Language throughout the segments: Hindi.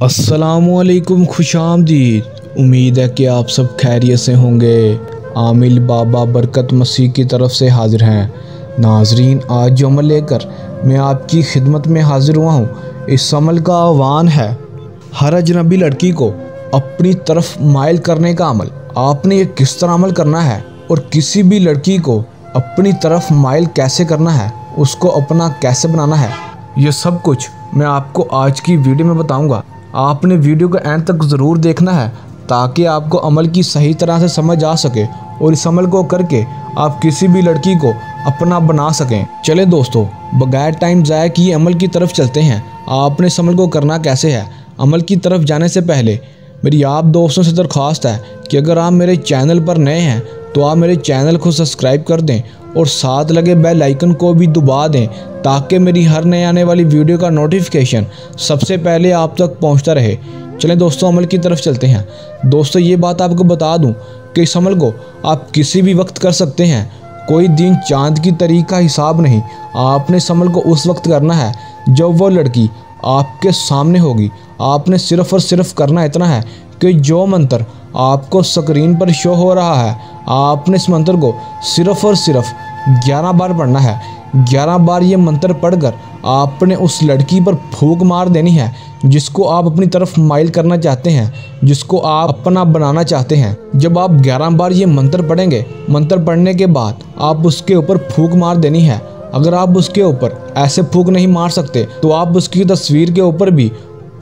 अस्सलामुअलैकुम, खुशामदीद। उम्मीद है कि आप सब खैरियत से होंगे। आमिल बाबा बरकत मसीह की तरफ से हाजिर हैं। नाजरीन, आज जो अमल लेकर मैं आपकी खिदमत में हाजिर हुआ हूँ, इस अमल का आह्वान है हर अजनबी लड़की को अपनी तरफ माइल करने का अमल। आपने ये किस तरह अमल करना है और किसी भी लड़की को अपनी तरफ माइल कैसे करना है, उसको अपना कैसे बनाना है, ये सब कुछ मैं आपको आज की वीडियो में बताऊंगा। आपने वीडियो को एंड तक ज़रूर देखना है ताकि आपको अमल की सही तरह से समझ आ सके और इस अमल को करके आप किसी भी लड़की को अपना बना सकें। चले दोस्तों, बगैर टाइम ज़ाया किए अमल की तरफ चलते हैं। आपने इस अमल को करना कैसे है। अमल की तरफ जाने से पहले मेरी आप दोस्तों से दरख्वास्त है कि अगर आप मेरे चैनल पर नए हैं तो आप मेरे चैनल को सब्सक्राइब कर दें और साथ लगे बेल आइकन को भी दबा दें ताकि मेरी हर नए आने वाली वीडियो का नोटिफिकेशन सबसे पहले आप तक पहुंचता रहे। चलें दोस्तों, अमल की तरफ चलते हैं। दोस्तों, ये बात आपको बता दूं कि इस अमल को आप किसी भी वक्त कर सकते हैं। कोई दिन चांद की तारीख का हिसाब नहीं। आपने इस अमल को उस वक्त करना है जब वो लड़की आपके सामने होगी। आपने सिर्फ़ और सिर्फ करना इतना है कि जो मंत्र आपको स्क्रीन पर शो हो रहा है, आपने इस मंत्र को सिर्फ़ और सिर्फ 11 बार पढ़ना है। 11 बार ये मंत्र पढ़कर आपने उस लड़की पर फूंक मार देनी है जिसको आप अपनी तरफ माइल करना चाहते हैं, जिसको आप अपना बनाना चाहते हैं। जब आप 11 बार ये मंत्र पढ़ेंगे, मंत्र पढ़ने के बाद आप उसके ऊपर फूंक मार देनी है। अगर आप उसके ऊपर ऐसे फूंक नहीं मार सकते तो आप उसकी तस्वीर के ऊपर भी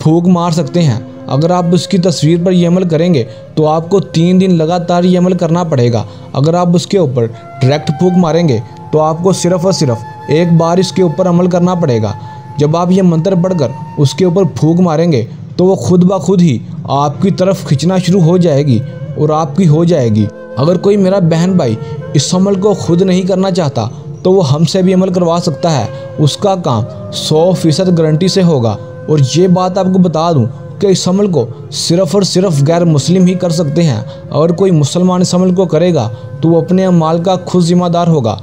फूंक मार सकते हैं। अगर आप उसकी तस्वीर पर यह अमल करेंगे तो आपको 3 दिन लगातार ये अमल करना पड़ेगा। अगर आप उसके ऊपर डायरेक्ट फूंक मारेंगे तो आपको सिर्फ़ और सिर्फ एक बार इसके ऊपर अमल करना पड़ेगा। जब आप ये मंत्र पढ़कर उसके ऊपर फूंक मारेंगे तो वो खुद ब खुद ही आपकी तरफ खींचना शुरू हो जाएगी और आपकी हो जाएगी। अगर कोई मेरा बहन भाई इस अमल को खुद नहीं करना चाहता तो वो हमसे भी अमल करवा सकता है। उसका काम 100% गारंटी से होगा। और ये बात आपको बता दूं कि इस अमल को सिर्फ़ और सिर्फ गैर मुस्लिम ही कर सकते हैं। अगर कोई मुसलमान इस अमल को करेगा तो वो अपने अमाल का खुद ज़िम्मेदार होगा।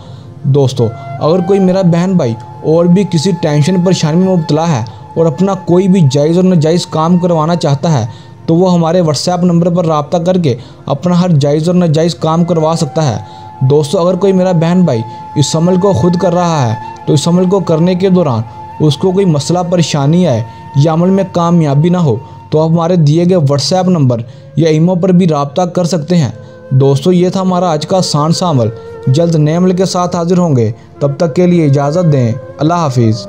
दोस्तों, अगर कोई मेरा बहन भाई और भी किसी टेंशन परेशानी में मुब्तला है और अपना कोई भी जायज़ और नाजायज़ काम करवाना चाहता है तो वो हमारे व्हाट्सएप नंबर पर रब्ता करके अपना हर जायज़ और नाजायज़ काम करवा सकता है। दोस्तों, अगर कोई मेरा बहन भाई इस अमल को खुद कर रहा है तो इस अमल को करने के दौरान उसको कोई मसला परेशानी आए या अमल में कामयाबी ना हो तो आप हमारे दिए गए व्हाट्सएप नंबर या ईमो पर भी रब्ता कर सकते हैं। दोस्तों, ये था हमारा आज का आसान सा अमल। जल्द नए अमल के साथ हाजिर होंगे, तब तक के लिए इजाज़त दें। अल्लाह हाफिज़।